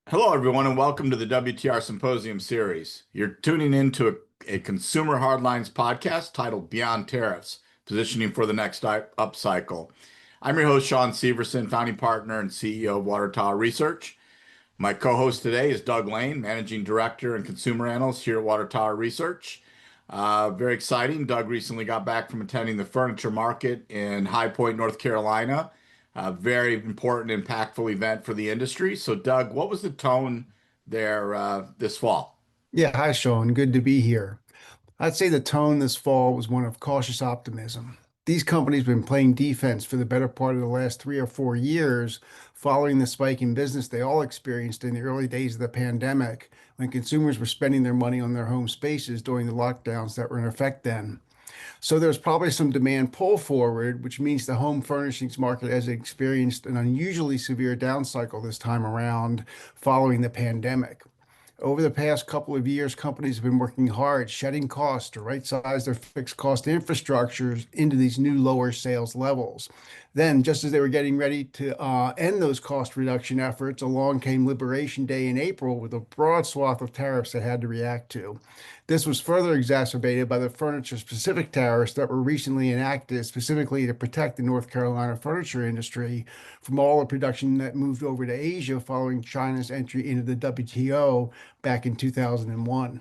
Hello, everyone, and welcome to the WTR Symposium series. You're tuning into a consumer hardlines podcast titled Beyond Tariffs, Positioning for the Next Upcycle. I'm your host, Shawn Severson, founding partner and CEO of Water Tower Research. My co-host today is Doug Lane, managing director and consumer analyst here at Water Tower Research. Very exciting. Doug recently got back from attending the furniture market in High Point, North Carolina. A very important, impactful event for the industry. So, Doug, what was the tone there this fall? Yeah, hi, Sean. Good to be here. I'd say the tone this fall was one of cautious optimism. These companies have been playing defense for the better part of the last 3 or 4 years, following the spike in business they all experienced in the early days of the pandemic when consumers were spending their money on their home spaces during the lockdowns that were in effect then. So there's probably some demand pull forward, which means the home furnishings market has experienced an unusually severe down cycle this time around following the pandemic. Over the past couple of years, companies have been working hard, shedding costs to right-size their fixed cost infrastructures into these new lower sales levels. Then, just as they were getting ready to end those cost reduction efforts, along came Liberation Day in April with a broad swath of tariffs they had to react to. This was further exacerbated by the furniture-specific tariffs that were recently enacted specifically to protect the North Carolina furniture industry from all the production that moved over to Asia following China's entry into the WTO back in 2001.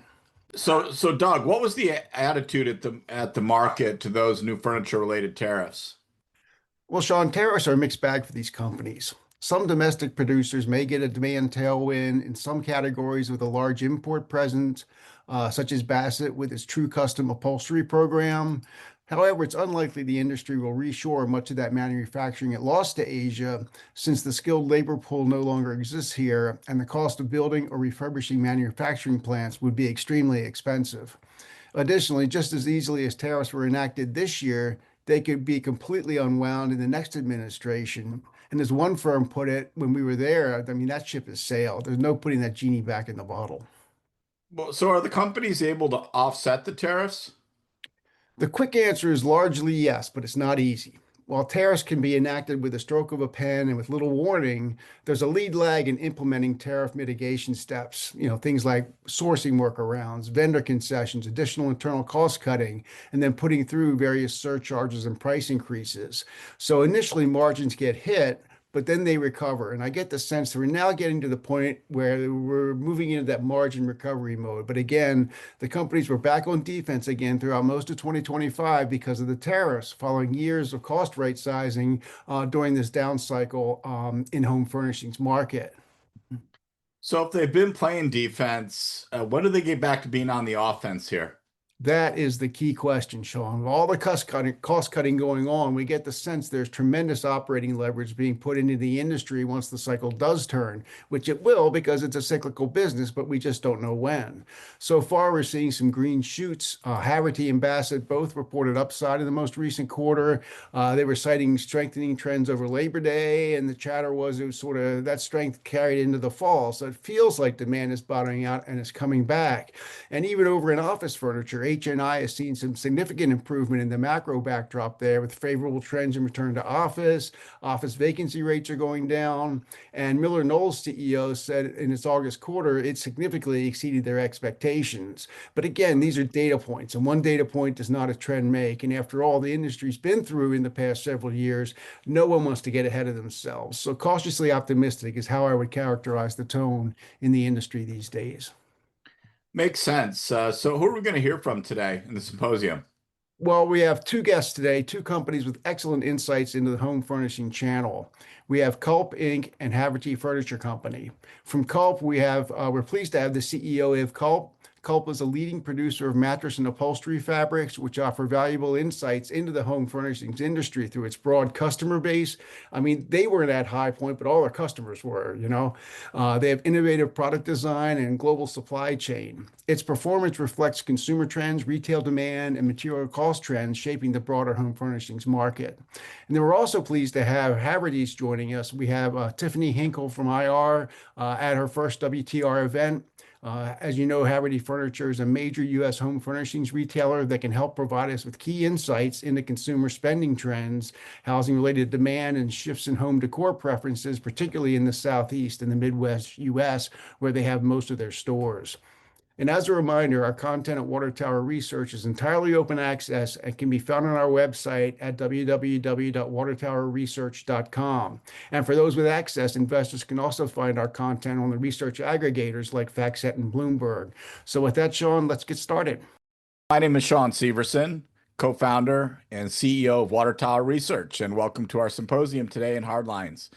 So, Doug, what was the attitude at the market to those new furniture-related tariffs? Well, Sean, tariffs are a mixed bag for these companies. Some domestic producers may get a demand tailwind in some categories with a large import presence, such as Bassett with its True Custom upholstery program. However, it's unlikely the industry will reshore much of that manufacturing it lost to Asia, since the skilled labor pool no longer exists here, and the cost of building or refurbishing manufacturing plants would be extremely expensive. Additionally, just as easily as tariffs were enacted this year, they could be completely unwound in the next administration. And as one firm put it when we were there, I mean, that ship has sailed. There's no putting that genie back in the bottle. Well, so are the companies able to offset the tariffs? The quick answer is largely yes, but it's not easy. While tariffs can be enacted with a stroke of a pen and with little warning, there's a lead lag in implementing tariff mitigation steps. Things like sourcing workarounds, vendor concessions, additional internal cost cutting, and then putting through various surcharges and price increases. So initially margins get hit, but then they recover. And I get the sense that we're now getting to the point where we're moving into that margin recovery mode. But again, the companies were back on defense again throughout most of 2025 because of the tariffs, following years of cost right sizing during this down cycle in home furnishings market. So if they've been playing defense, when do they get back to being on the offense here? That is the key question, Sean. With all the cost cutting going on, we get the sense there's tremendous operating leverage being put into the industry once the cycle does turn, which it will because it's a cyclical business, but we just don't know when. So far, we're seeing some green shoots. Haverty and Bassett both reported upside in the most recent quarter. They were citing strengthening trends over Labor Day, and the chatter was it was sort of that strength carried into the fall. So it feels like demand is bottoming out and is coming back. And even over in office furniture, HNI has seen some significant improvement in the macro backdrop there with favorable trends in return to office. Office vacancy rates are going down. And Miller Knoll's CEO said in its August quarter, it significantly exceeded their expectations. But again, these are data points, and one data point does not a trend make. And after all the industry's been through in the past several years, no one wants to get ahead of themselves. So cautiously optimistic is how I would characterize the tone in the industry these days. Makes sense. So who are we going to hear from today in the symposium? Well, we have two guests today, two companies with excellent insights into the home furnishing channel. We have Culp Inc. and Haverty Furniture Company. From Culp, we're pleased to have the CEO of Culp. Culp is a leading producer of mattress and upholstery fabrics, which offer valuable insights into the home furnishings industry through its broad customer base. I mean, they weren't at High Point, but all their customers were. They have innovative product design and global supply chain. Its performance reflects consumer trends, retail demand, and material cost trends shaping the broader home furnishings market. And then we're also pleased to have Haverty's joining us. We have Tiffany Hinkle from IR at her first WTR event. As you know, Haverty Furniture is a major U.S. home furnishings retailer that can help provide us with key insights into consumer spending trends, housing-related demand, and shifts in home decor preferences, particularly in the Southeast and the Midwest U.S., where they have most of their stores. And as a reminder, our content at Water Tower Research is entirely open access and can be found on our website at www.watertowerresearch.com. And for those with access, investors can also find our content on the research aggregators like FactSet and Bloomberg. So with that, Shawn, let's get started. My name is Shawn Severson, co-founder and CEO of Water Tower Research, and welcome to our symposium today in Hardlines.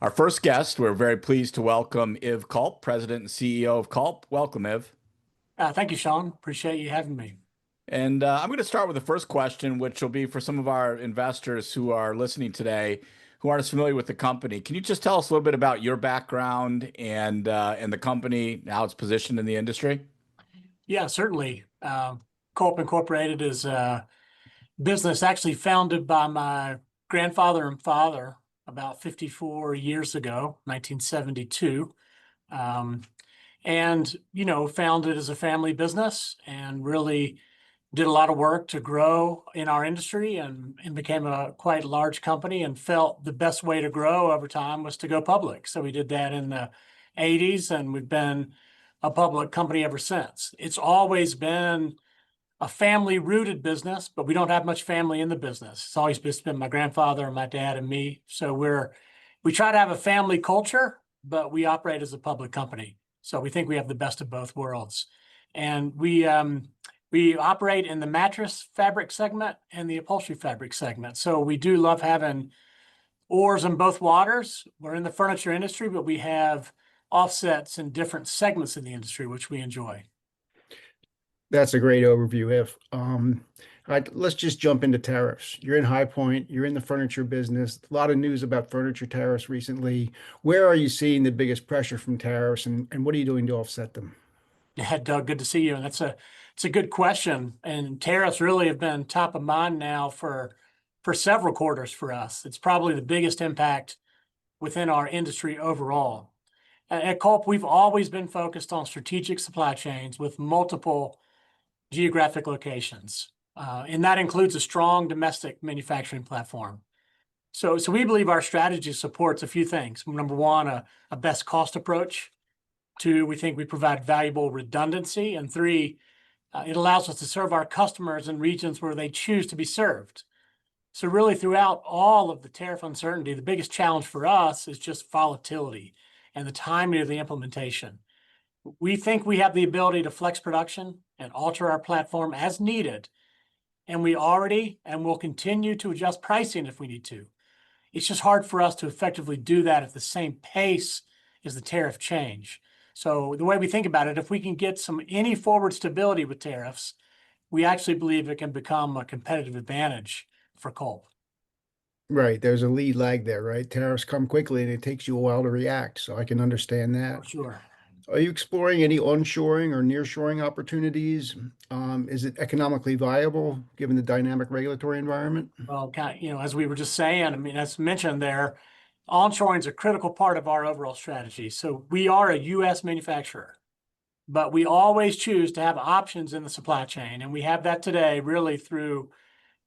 Our first guest, we're very pleased to welcome Iv Culp, President and CEO of Culp. Welcome, Iv. Thank you, Shawn. Appreciate you having me. And I'm going to start with the first question, which will be for some of our investors who are listening today who aren't as familiar with the company. Can you just tell us a little bit about your background and the company, how it's positioned in the industry? Yeah, certainly. Culp Incorporated is a business actually founded by my grandfather and father about 54 years ago, 1972. And, founded as a family business and really did a lot of work to grow in our industry and became a quite large company and felt the best way to grow over time was to go public. So we did that in the 80s and we've been a public company ever since. It's always been a family rooted business, but we don't have much family in the business. It's always just been my grandfather and my dad and me. So we try to have a family culture, but we operate as a public company. So we think we have the best of both worlds. And we operate in the mattress fabric segment and the upholstery fabric segment. So we do love having oars in both waters. We're in the furniture industry, but we have offsets in different segments of the industry, which we enjoy. That's a great overview, If. All right, let's just jump into tariffs. You're in High Point, you're in the furniture business. A lot of news about furniture tariffs recently. Where are you seeing the biggest pressure from tariffs, and what are you doing to offset them? Yeah, Doug, good to see you. And it's a good question. And tariffs really have been top of mind now for several quarters for us. It's probably the biggest impact within our industry overall. At Culp, we've always been focused on strategic supply chains with multiple geographic locations. And that includes a strong domestic manufacturing platform. So we believe our strategy supports a few things. Number one, a best cost approach. Two, we think we provide valuable redundancy. And three, it allows us to serve our customers in regions where they choose to be served. So really throughout all of the tariff uncertainty, the biggest challenge for us is just volatility and the timing of the implementation. We think we have the ability to flex production and alter our platform as needed. And we already and will continue to adjust pricing if we need to. It's just hard for us to effectively do that at the same pace as the tariff change. So the way we think about it, if we can get any forward stability with tariffs, we actually believe it can become a competitive advantage for Culp. Right, there's a lead lag there, right? Tariffs come quickly and it takes you a while to react, so I can understand that. For sure. Are you exploring any onshoring or nearshoring opportunities? Is it economically viable given the dynamic regulatory environment? Well, as we were just saying, I mean, as mentioned there, onshoring is a critical part of our overall strategy. So we are a U.S. manufacturer, but we always choose to have options in the supply chain. And we have that today really through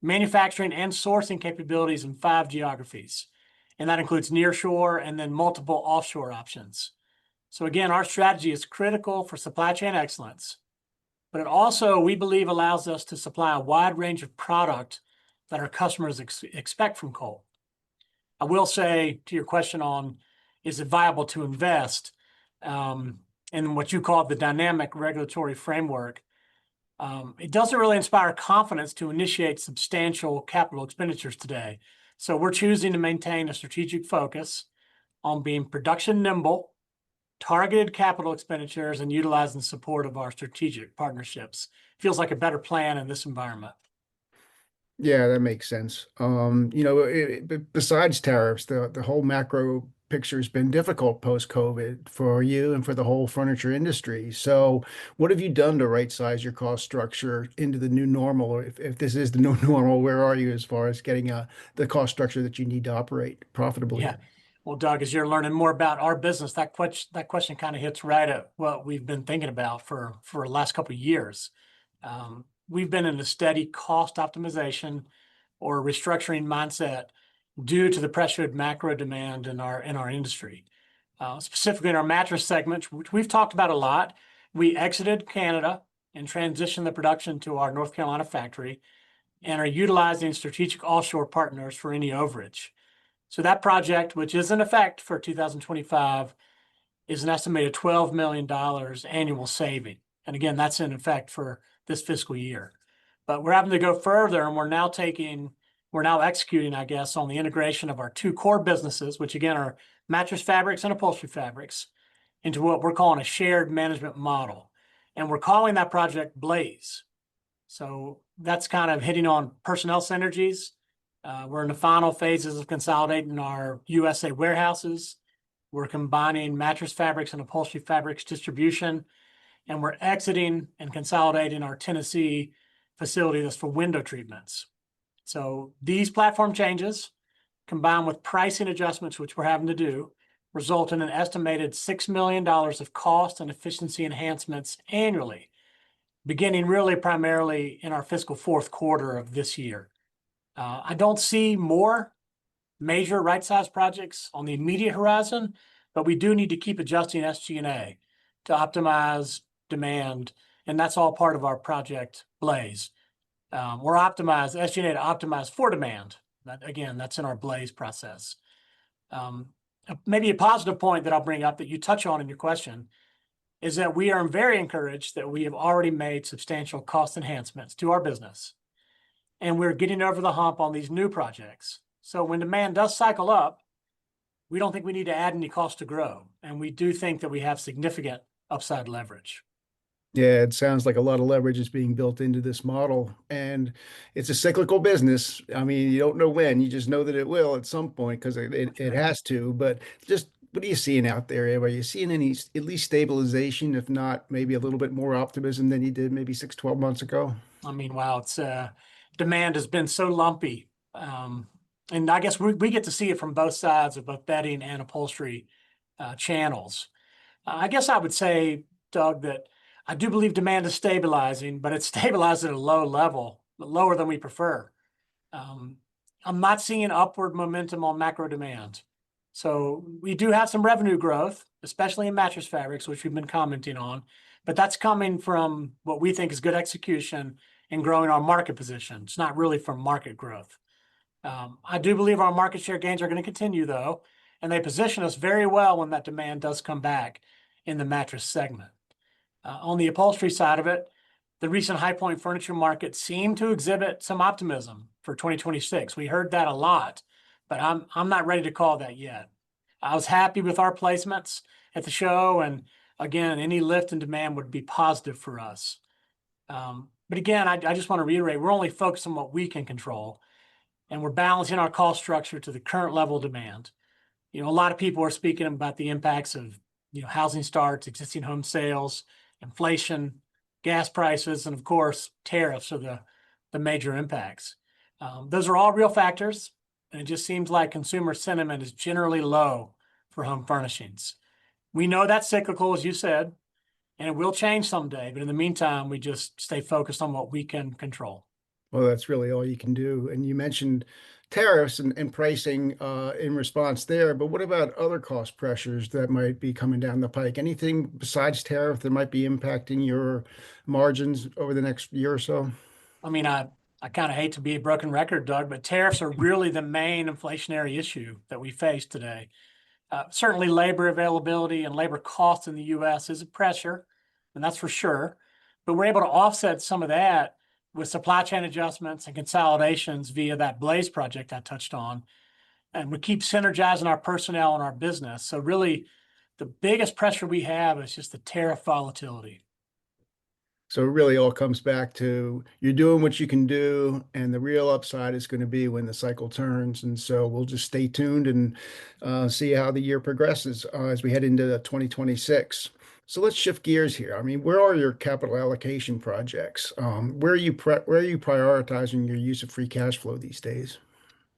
manufacturing and sourcing capabilities in 5 geographies. And that includes nearshore and then multiple offshore options. So again, our strategy is critical for supply chain excellence, but it also, we believe, allows us to supply a wide range of product that our customers expect from Culp. I will say to your question on, is it viable to invest in what you call the dynamic regulatory framework, it doesn't really inspire confidence to initiate substantial capital expenditures today. So we're choosing to maintain a strategic focus on being production nimble, targeted capital expenditures, and utilizing the support of our strategic partnerships. Feels like a better plan in this environment. Yeah, that makes sense. Besides tariffs, the whole macro picture has been difficult post-COVID for you and for the whole furniture industry. So what have you done to right size your cost structure into the new normal? Or if this is the new normal, where are you as far as getting the cost structure that you need to operate profitably? Yeah. Well, Doug, as you're learning more about our business, that question kind of hits right at what we've been thinking about for the last couple of years. We've been in a steady cost optimization or restructuring mindset due to the pressured macro demand in our industry. Specifically in our mattress segment, which we've talked about a lot, we exited Canada and transitioned the production to our North Carolina factory and are utilizing strategic offshore partners for any overage. So that project, which is in effect for 2025, is an estimated $12 million annual saving. And again, that's in effect for this fiscal year. But we're having to go further, and we're now executing, I guess, on the integration of our two core businesses, which again are mattress fabrics and upholstery fabrics, into what we're calling a shared management model. And we're calling that project Blaze. So that's kind of hitting on personnel synergies. We're in the final phases of consolidating our USA warehouses. We're combining mattress fabrics and upholstery fabrics distribution, and we're exiting and consolidating our Tennessee facility that's for window treatments. So these platform changes, combined with pricing adjustments, which we're having to do, result in an estimated $6 million of cost and efficiency enhancements annually, beginning really primarily in our fiscal fourth quarter of this year. I don't see more major right-size projects on the immediate horizon, but we do need to keep adjusting SG&A to optimize demand, and that's all part of our project Blaze. We're optimized SG&A to optimize for demand. Again, that's in our Blaze process. Maybe a positive point that I'll bring up that you touch on in your question is that we are very encouraged that we have already made substantial cost enhancements to our business, and we're getting over the hump on these new projects. So when demand does cycle up, we don't think we need to add any cost to grow, and we do think that we have significant upside leverage. Yeah, it sounds like a lot of leverage is being built into this model, and it's a cyclical business. I mean, you don't know when, you just know that it will at some point because it has to. But just what are you seeing out there? Are you seeing any at least stabilization, if not maybe a little bit more optimism than you did maybe 6, 12 months ago? I mean, wow, it's demand has been so lumpy. And I guess we get to see it from both sides of both bedding and upholstery channels. I guess I would say, Doug, that I do believe demand is stabilizing, but it's stabilized at a low level, lower than we prefer. I'm not seeing upward momentum on macro demand. So we do have some revenue growth, especially in mattress fabrics, which we've been commenting on, but that's coming from what we think is good execution and growing our market position. It's not really from market growth. I do believe our market share gains are going to continue, though, and they position us very well when that demand does come back in the mattress segment. On the upholstery side of it, the recent High Point furniture market seemed to exhibit some optimism for 2026. We heard that a lot, but I'm not ready to call that yet. I was happy with our placements at the show, and again, any lift in demand would be positive for us. But again, I just want to reiterate, we're only focused on what we can control, and we're balancing our cost structure to the current level of demand. A lot of people are speaking about the impacts of housing starts, existing home sales, inflation, gas prices, and of course, tariffs are the major impacts. Those are all real factors, and it just seems like consumer sentiment is generally low for home furnishings. We know that's cyclical, as you said, and it will change someday, but in the meantime, we just stay focused on what we can control. Well, that's really all you can do. And you mentioned tariffs and pricing in response there, but what about other cost pressures that might be coming down the pike? Anything besides tariff that might be impacting your margins over the next year or so? I mean, I kind of hate to be a broken record, Doug, but tariffs are really the main inflationary issue that we face today. Certainly labor availability and labor costs in the U.S. is a pressure, and that's for sure. But we're able to offset some of that with supply chain adjustments and consolidations via that Blaze project I touched on. And we keep synergizing our personnel and our business. So really, the biggest pressure we have is just the tariff volatility. So it really all comes back to you're doing what you can do, and the real upside is going to be when the cycle turns. And so we'll just stay tuned and see how the year progresses as we head into 2026. So let's shift gears here. I mean, where are your capital allocation projects? Where are you prioritizing your use of free cash flow these days?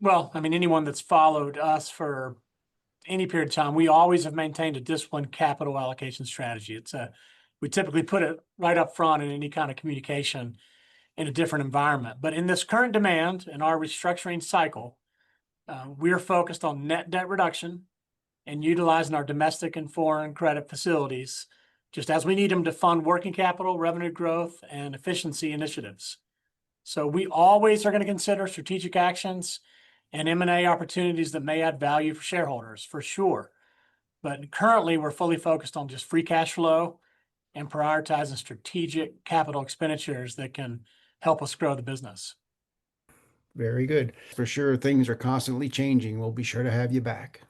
Well, I mean, anyone that's followed us for any period of time, we always have maintained a disciplined capital allocation strategy. We typically put it right up front in any kind of communication in a different environment. But in this current demand and our restructuring cycle, we're focused on net debt reduction and utilizing our domestic and foreign credit facilities, just as we need them to fund working capital, revenue growth, and efficiency initiatives. So we always are going to consider strategic actions and M&A opportunities that may add value for shareholders, for sure. But currently, we're fully focused on just free cash flow and prioritizing strategic capital expenditures that can help us grow the business. Very good. For sure, things are constantly changing. We'll be sure to have you back.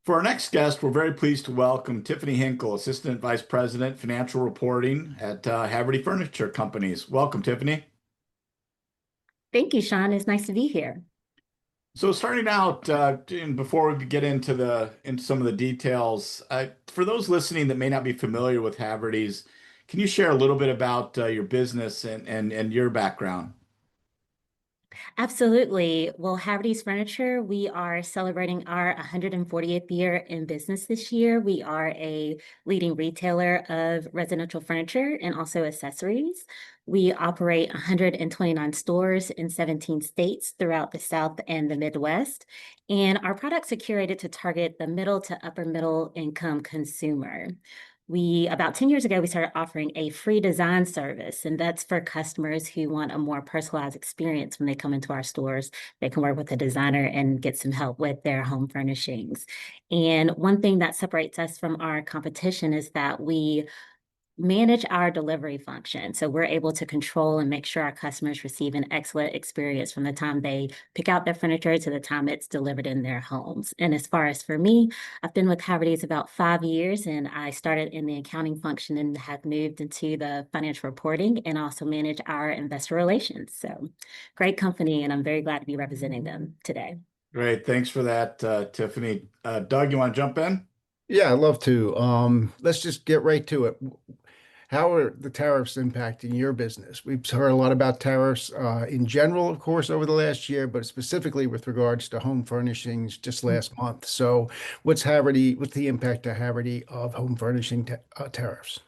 For our next guest, we're very pleased to welcome Tiffany Hinkle, Assistant Vice President, Financial Reporting at Haverty Furniture Companies. Welcome, Tiffany. Thank you, Shawn. It's nice to be here. So starting out, and before we get into some of the details, for those listening that may not be familiar with Haverty's, can you share a little bit about your business and your background? Absolutely. Well, Haverty's Furniture, we are celebrating our 140th year in business this year. We are a leading retailer of residential furniture and also accessories. We operate 129 stores in 17 states throughout the South and the Midwest. And our products are curated to target the middle to upper middle income consumer. About 10 years ago, we started offering a free design service, and that's for customers who want a more personalized experience when they come into our stores. They can work with a designer and get some help with their home furnishings. And one thing that separates us from our competition is that we manage our delivery function. So we're able to control and make sure our customers receive an excellent experience from the time they pick out their furniture to the time it's delivered in their homes. And as far as for me, I've been with Haverty's about 5 years, and I started in the accounting function and have moved into the financial reporting and also manage our investor relations. So great company, and I'm very glad to be representing them today. Great. Thanks for that, Tiffany. Doug, you want to jump in? Yeah, I'd love to. Let's just get right to it. How are the tariffs impacting your business? We've heard a lot about tariffs in general, of course, over the last year, but specifically with regards to home furnishings just last month. So what's the impact to Haverty of home furnishing tariffs?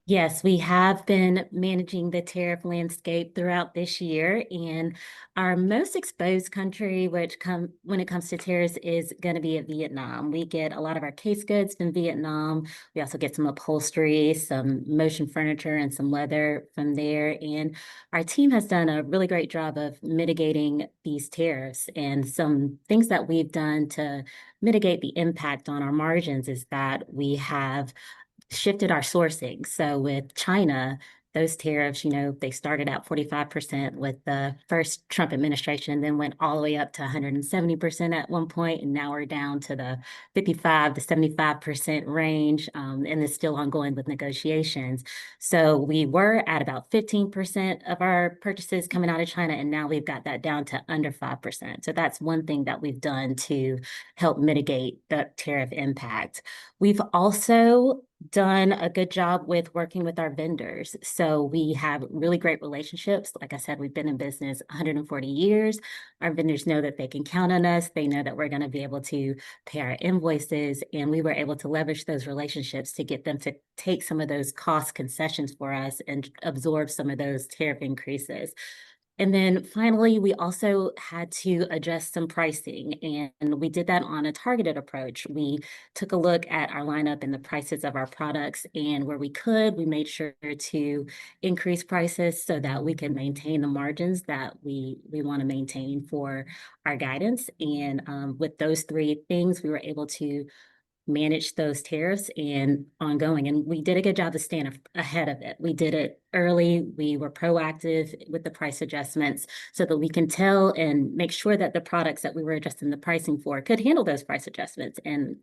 Yes, we have been managing the tariff landscape throughout this year, and our most exposed country, when it comes to tariffs, is going to be Vietnam. We get a lot of our case goods from Vietnam. We also get some upholstery, some motion furniture, and some leather from there. And our team has done a really great job of mitigating these tariffs. And some things that we've done to mitigate the impact on our margins is that we have shifted our sourcing. So with China, those tariffs, they started out 45% with the first Trump administration, then went all the way up to 170% at one point, and now we're down to the 55 to 75% range, and it's still ongoing with negotiations. So we were at about 15% of our purchases coming out of China, and now we've got that down to under 5%. So that's one thing that we've done to help mitigate the tariff impact. We've also done a good job with working with our vendors. So we have really great relationships. Like I said, we've been in business 140 years. Our vendors know that they can count on us. They know that we're going to be able to pay our invoices. And we were able to leverage those relationships to get them to take some of those cost concessions for us and absorb some of those tariff increases. And then finally, we also had to adjust some pricing, and we did that on a targeted approach. We took a look at our lineup and the prices of our products, and where we could, we made sure to increase prices so that we can maintain the margins that we want to maintain for our guidance. And with those three things, we were able to manage those tariffs and ongoing. And we did a good job of staying ahead of it. We did it early. We were proactive with the price adjustments so that we can tell and make sure that the products that we were adjusting the pricing for could handle those price adjustments and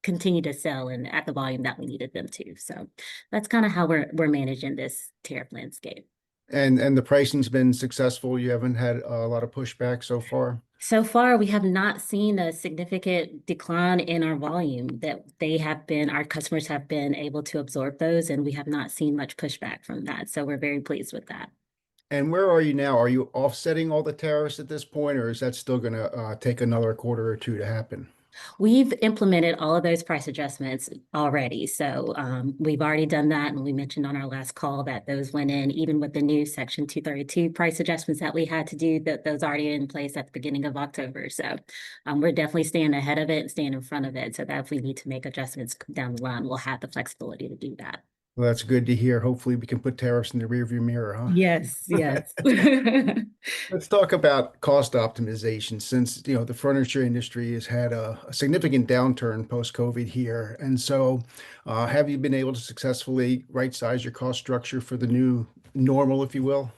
continue to sell and at the volume that we needed them to. So that's kind of how we're managing this tariff landscape. And the pricing's been successful. You haven't had a lot of pushback so far? So far, we have not seen a significant decline in our volume that our customers have been able to absorb those, and we have not seen much pushback from that. So we're very pleased with that. And where are you now? Are you offsetting all the tariffs at this point, or is that still going to take another quarter or two to happen? We've implemented all of those price adjustments already. So we've already done that. And we mentioned on our last call that those went in, even with the new Section 232 price adjustments that we had to do, that those already in place at the beginning of October. So we're definitely staying ahead of it and staying in front of it so that if we need to make adjustments down the line, we'll have the flexibility to do that. Well, that's good to hear. Hopefully we can put tariffs in the rearview mirror, Yes, huh? yes. Let's talk about cost optimization since, the furniture industry has had a significant downturn post-COVID here. And so, have you been able to successfully right-size your cost structure for the new normal, if you will?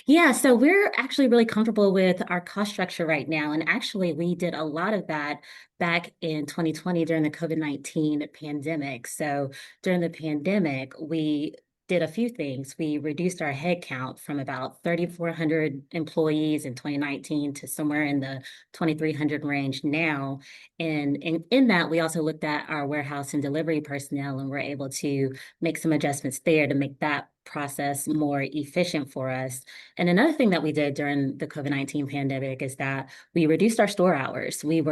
Yeah, so we're actually really comfortable with our cost structure right now. And actually, we did a lot of that back in 2020 during the COVID-19 pandemic. So during the pandemic, we did a few things. We reduced our headcount from about 3,400 employees in 2019 to somewhere in the 2,300 range now. And in that, we also looked at our warehouse and delivery personnel and were able to make some adjustments there to make that process more efficient for us. And another thing that we did during the COVID-19 pandemic is that we reduced our store hours. We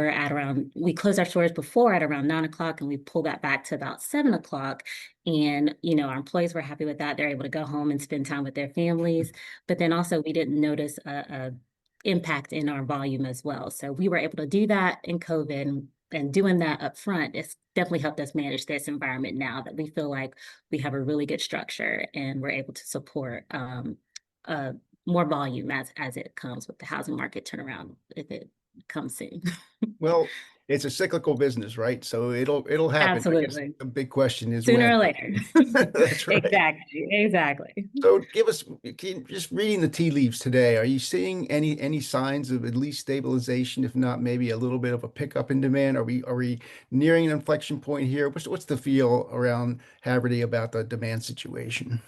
closed our stores before at around 9 o'clock, and we pulled that back to about 7 o'clock. And, our employees were happy with that. They're able to go home and spend time with their families. But then also we didn't notice a impact in our volume as well. So we were able to do that in COVID, and doing that up front, it's definitely helped us manage this environment now that we feel like we have a really good structure and we're able to support more volume as it comes with the housing market turnaround if it comes soon. Well, it's a cyclical business, right? So it'll happen. I guess Absolutely. the big question is Sooner when. or later. That's right. Exactly. So just reading the tea leaves today, are you seeing any signs of at least stabilization, if not maybe a little bit of a pickup in demand? Are we nearing an inflection point here? What's the feel around Haverty about the demand situation?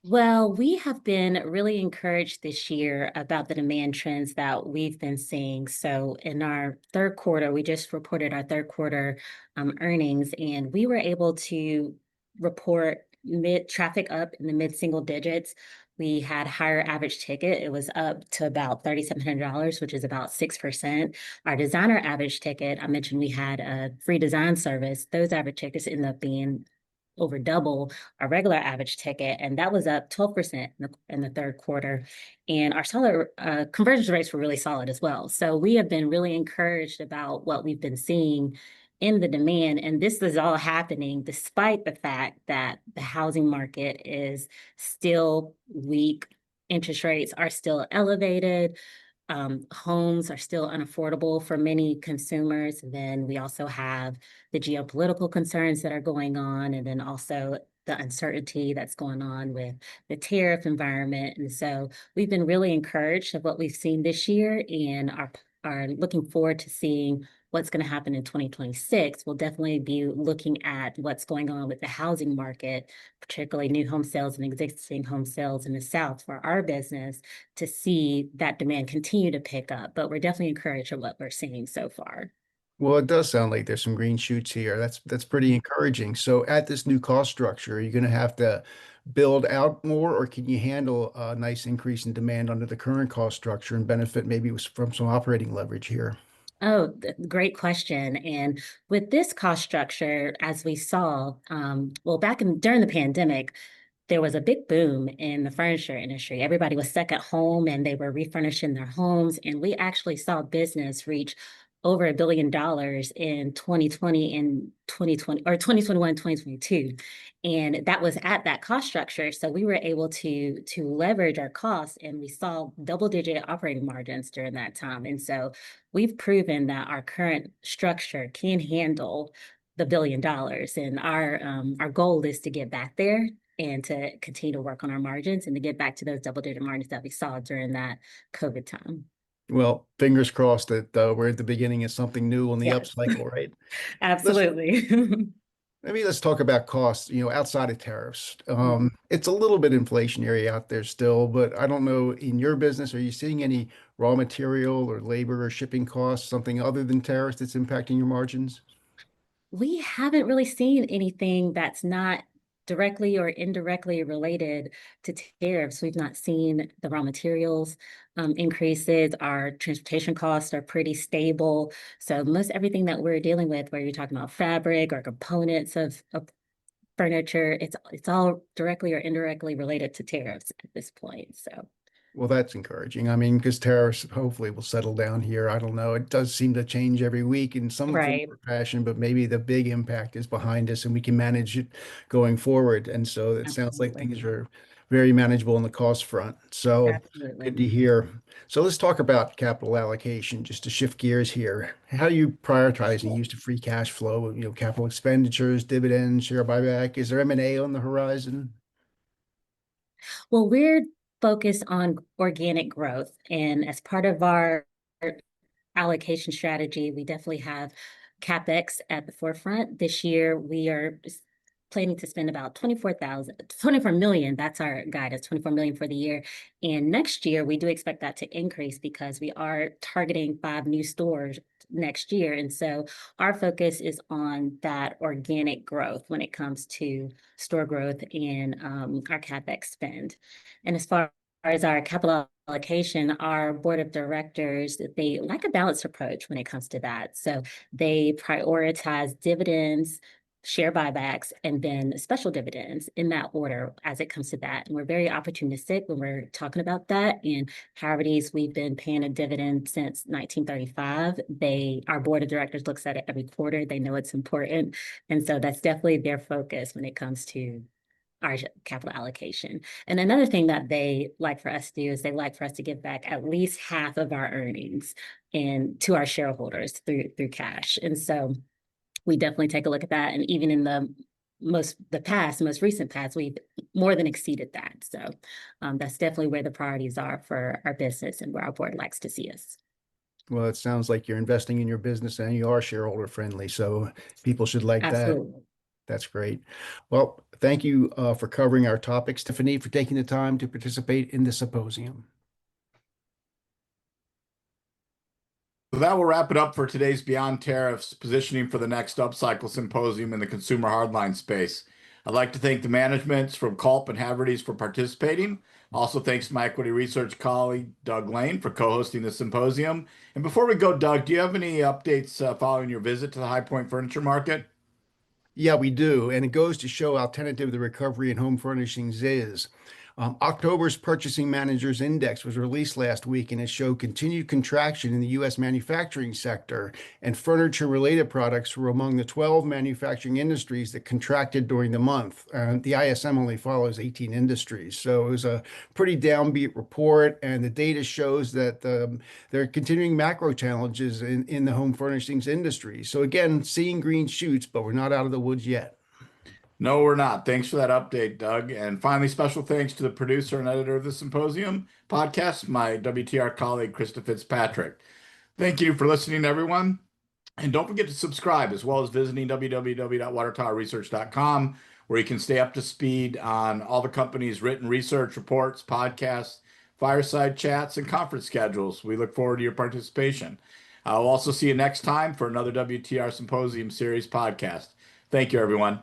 Well, we have been really encouraged this year about the demand trends that we've been seeing. So in our third quarter, we just reported our third quarter earnings, and we were able to report mid traffic up in the mid single digits. We had higher average ticket. It was up to about $3,700, which is about 6%. Our designer average ticket, I mentioned we had a free design service. Those average tickets ended up being over double our regular average ticket, and that was up 12% in the third quarter. And our solid conversion rates were really solid as well. So we have been really encouraged about what we've been seeing in the demand. And this is all happening despite the fact that the housing market is still weak. Interest rates are still elevated. Homes are still unaffordable for many consumers. And then we also have the geopolitical concerns that are going on, and then also the uncertainty that's going on with the tariff environment. And so we've been really encouraged of what we've seen this year and are looking forward to seeing what's going to happen in 2026. We'll definitely be looking at what's going on with the housing market, particularly new home sales and existing home sales in the South for our business, to see that demand continue to pick up. But we're definitely encouraged of what we're seeing so far. Well, it does sound like there's some green shoots here. That's pretty encouraging. So at this new cost structure, are you going to have to build out more, or can you handle a nice increase in demand under the current cost structure and benefit maybe from some operating leverage here? Oh, great question. And with this cost structure, as we saw, well, during the pandemic, there was a big boom in the furniture industry. Everybody was stuck at home and they were refurnishing their homes. And we actually saw business reach over $1 billion in 2020 and 2020 or 2021, 2022. And that was at that cost structure. So we were able to leverage our costs, and we saw double-digit operating margins during that time. And so we've proven that our current structure can handle the $1 billion. And our goal is to get back there and to continue to work on our margins and to get back to those double-digit margins that we saw during that COVID time. Well, fingers crossed that we're at the beginning of something new on the Yes, upcycle, right? Let's absolutely. Maybe let's talk about costs, outside of tariffs. It's a little bit inflationary out there still, but I don't know, in your business, are you seeing any raw material or labor or shipping costs, something other than tariffs that's impacting your margins? We haven't really seen anything that's not directly or indirectly related to tariffs. We've not seen the raw materials increases. Our transportation costs are pretty stable. So most everything that we're dealing with, where you're talking about fabric or components of furniture, it's all directly or indirectly related to tariffs at this point. So Well, that's encouraging. I mean, because tariffs hopefully will settle down here. I don't know. It does seem to change every week in some form right, or fashion, but maybe the big impact is behind us and we can manage it going forward. And so it sounds like absolutely, things are very manageable on the cost front. So good absolutely. to hear. So let's talk about capital allocation, just to shift gears here. How do you prioritize the use of free cash flow, capital expenditures, dividends, share buyback? Is there M&A on the horizon? Well, we're focused on organic growth, and as part of our allocation strategy, we definitely have CapEx at the forefront. This year, we are planning to spend about 24 million. That's our guidance, 24 million for the year. And next year, we do expect that to increase because we are targeting 5 new stores next year. And so our focus is on that organic growth when it comes to store growth and our CapEx spend. And as far as our capital allocation, our board of directors, they like a balanced approach when it comes to that. So they prioritize dividends, share buybacks, and then special dividends in that order as it comes to that. And we're very opportunistic when we're talking about that. And Haverty's, we've been paying a dividend since 1935. Our board of directors looks at it every quarter. They know it's important. And so that's definitely their focus when it comes to our capital allocation. And another thing that they like for us to do is they like for us to give back at least half of our earnings and to our shareholders through cash. And so we definitely take a look at that. And even in the most recent past, we've more than exceeded that. So that's definitely where the priorities are for our business and where our board likes to see us. Well, it sounds like you're investing in your business and you are shareholder friendly. So people should like that. Absolutely. That's great. Well, thank you for covering our topics, Tiffany, for taking the time to participate in the symposium. So that will wrap it up for today's Beyond Tariffs Positioning for the Next Upcycle Symposium in the consumer hardline space. I'd like to thank the managements from Culp and Haverty's for participating. Also, thanks to my equity research colleague, Doug Lane, for co-hosting the symposium. And before we go, Doug, do you have any updates following your visit to the High Point Furniture Market? Yeah, we do. And it goes to show how tentative the recovery in home furnishings is. October's Purchasing Managers Index was released last week, and it showed continued contraction in the U.S. manufacturing sector, and furniture-related products were among the 12 manufacturing industries that contracted during the month. The ISM only follows 18 industries, so it was a pretty downbeat report, and the data shows that there are continuing macro challenges in the home furnishings industry. So again, seeing green shoots, but we're not out of the woods yet. No, we're not. Thanks for that update, Doug. And finally, special thanks to the producer and editor of the symposium podcast, my WTR colleague, Krista Fitzpatrick. Thank you for listening, everyone. And don't forget to subscribe, as well as visiting www.watertowerresearch.com, where you can stay up to speed on all the company's written research reports, podcasts, fireside chats, and conference schedules. We look forward to your participation. I'll also see you next time for another WTR Symposium Series podcast. Thank you, everyone.